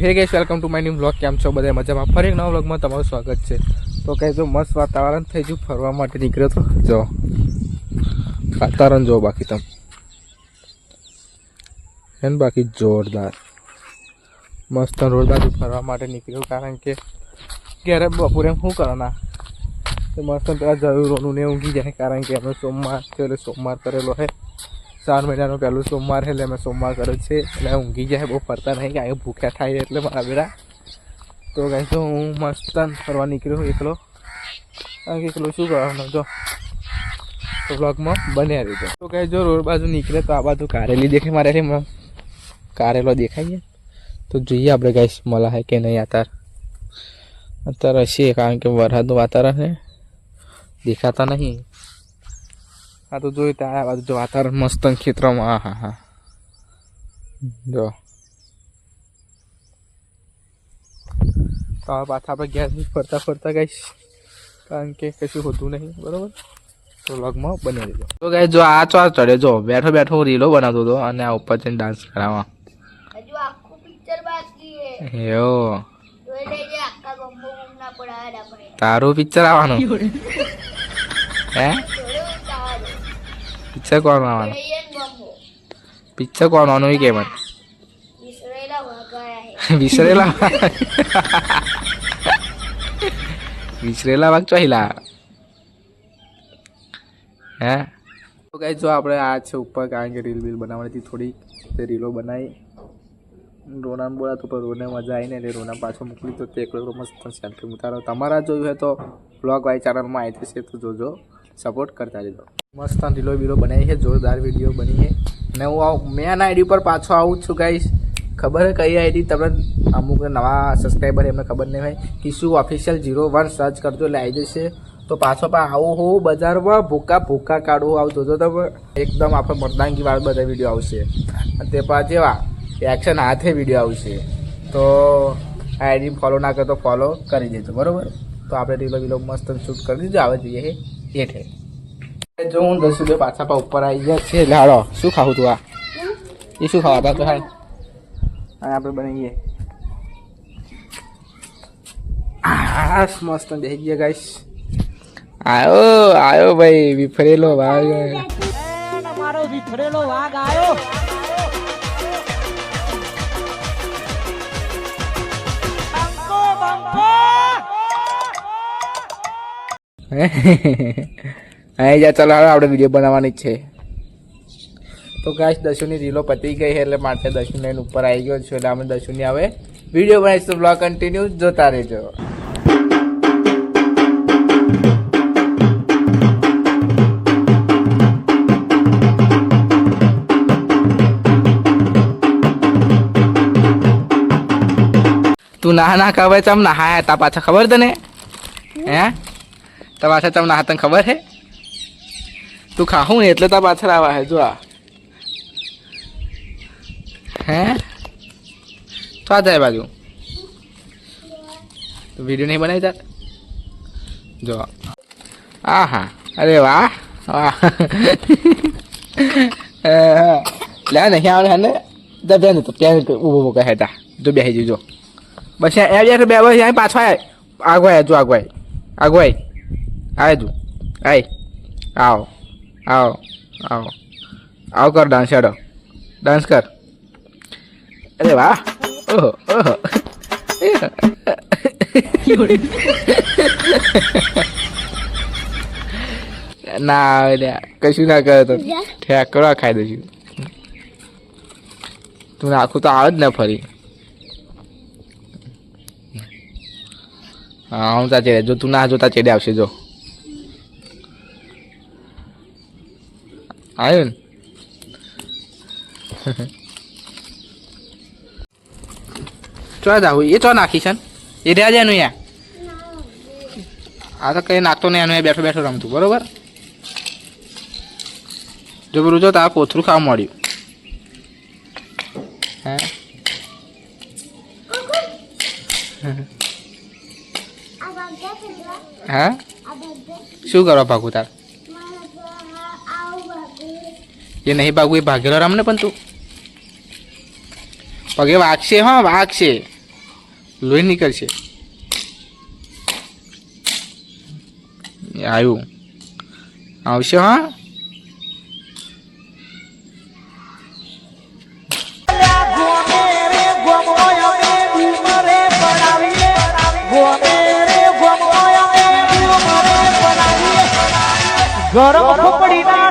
હે guys, welcome to my new vlog. કેમ છો બધા? મજામાં? ફરી એક નવા વ્લોગમાં તમારું સ્વાગત છે. તો ગાઈસ, જો મસ્ત વાતાવરણ થઈ ગયું, ફરવા માટે નીકળ્યો તો. જો વાતાવરણ જો બાકી તમે હે ને, બાકી જોરદાર મસ્ત રોડ બાજુ ફરવા માટે નીકળ્યું. કારણ કે ઘરે બપોરે શું કરવાના, મસ્ત પેલા જરૂરોનું ને ઊંઘી જાય. કારણ કે અમે સોમવાર છે એટલે સોમવાર કરેલો છે. 4 મહિનાનો પહેલું સોમવાર છે એટલે અમે સોમવાર કર્યો છે. એટલે ઊંઘી જાય, બહુ ફરતા નહીં, કારણ કે ભૂખ્યા થાય એટલે મારા બેરા. તો કાંઈ તો હું મસ્ત ફરવા નીકળ્યો એકલો. કારણ કે એકલો શું કરવાનું, જો તો બ્લોગમાં બન્યા રીતે. તો કાંઈ જો રોડ બાજુ નીકળે તો આ બાજુ કારેલી દેખાય, મારે કારેલો દેખાય. તો જોઈએ આપણે ગાઈસ મળે છે કે નહીં. અત્યારે હશે, કારણ કે વરસાદનું વાતાવરણ છે, દેખાતા નહીં. આ તો જોયું ત્યાં આ બાજુ જો વાતાવરણ મસ્ત ખેતરમાં. હા જો તો હવે પાછા આપણે ગેસ ફરતા ગાઈશ, કારણ કે કશું હોતું નહીં. બરાબર, તો વ્લોગમાં બની રહેજો. તો ગાઈસ જો આ ચો ચડે, જો બેઠો બેઠો રીલો બનાવતો હતો અને આ ઉપર જઈને ડાન્સ કરાવવા. એવો તારું પિક્ચર આવવાનું હે? પિક્ચર કોણ આવવાનું? પિક્ચર કોણ આવવાનું એ કે મને વિસરેલા વાગ ચોહિલા હે? તો ગાઈસ જો આપણે આ છે ઉપર, કારણ કે રીલ બીલ બનાવવાની હતી થોડી, રીલો બનાવી. રોનાને બોલાતો પણ રોને મજા આવીને એટલે રોના પાછો મોકલી. તો તે એકલો મસ્ત સેલ્ફી ઉતારો. તમારા જોયું હોય તો બ્લોગ વાળી ચેનલમાં આવી જશે, તો જોજો, સપોર્ટ કરતા રહેજો. મસ્ત રીલો બીલો બનાવી છે, જોરદાર વિડીયો બની છે. ને હું મેન આઈડી પર પાછો આવું છું ગાઈસ. ખબર છે કઈ આઈડી? તમને અમુક નવા સબસ્ક્રાઈબર એમને ખબર નહીં હોય. કિશુ ઓફિશિયલ 01 સર્ચ કરજો એટલે આવી જશે. તો પાછો આવું હું બજારમાં ભૂકા કાઢવું આવું જોજો તમે. એકદમ આપણે મર્દાંગી વાળા બધા વિડીયો આવશે. અને તે પાછા જેવા એક્શન હાથે વિડીયો આવશે. તો આઈડી ફોલો ના કરો તો ફોલો કરી દેજો, બરાબર? તો આપણે રીલો બીલો મસ્ત શૂટ કરી દીધું. આવે જોઈએ એઠે જો હું 10 રૂપિયા પાછા ઉપર આવી ગયા છે. એટલે હાલો શું ખાવું તું? આ એ શું ખાવા તો હાલ આપણે બનાવીએ. મસ્ત દેખી ગયા ગાઈસ. આયો ભાઈ વિફરેલો વાઘ, મારો વિફરેલો વાઘ આયો. અહીં જા, ચાલો હવે આપણે વિડીયો બનાવવાની જ છે. તો ગાઈસ દશુની રીલો પતી ગઈ છે એટલે માટે દશુ લઈને ઉપર આવી ગયો છું. એટલે અમે દશુની હવે વિડીયો બનાવીશું. બ્લોગ કન્ટિન્યુ જોતા રહેજો. તું ના ખબર ચમ નહાયા તા પાછા ખબર તને? હે તા પાછા ચમ નહા તને ખબર હે? તું ખાવું ને એટલે તા પાછળ આવા હે. જો આ હે તો આ જાય બાજુ. તો વિડીયો નહીં બનાવી તાર? જો હા અરે વાહ વાહ. લે નહીં આવે હે ને? બેન તો ત્યાં ઊભો કહે તા જો બેસી જજો. બસ બે બસ પાછો આગવાય. જો આગવાય આવે તું. આવ કર ડાન્સ. હેડો ડાન્સ કર. અરે વાહ. ઓહો ના આવે કશું ના કરે તો ઠેકડા ખાઈ દઈશું. તું નાખું તો આવે જ ને ફરી. હા હું તા ચેડે. જો તું ના જોતા ચેડે આવશે. જો આવ્યો ને. ચો જાવ એ ચો નાખી છે એ રહ્યા જાય એનું યા. આ તો કઈ નાખતો નહીં, એનું બેઠો બેઠો રમતું. બરોબર. જો બોલું જો તારા કોથરું ખાવા મળ્યું. હા શું કરવા ભાગું તાર? એ નહીં ભાગવું, એ ભાગેલો રામ ને. પણ તું પગે વાગશે. હા વાગશે. લોહી નીકળશે. આવ્યું આવશે. હા ગરમ ખોપડી ના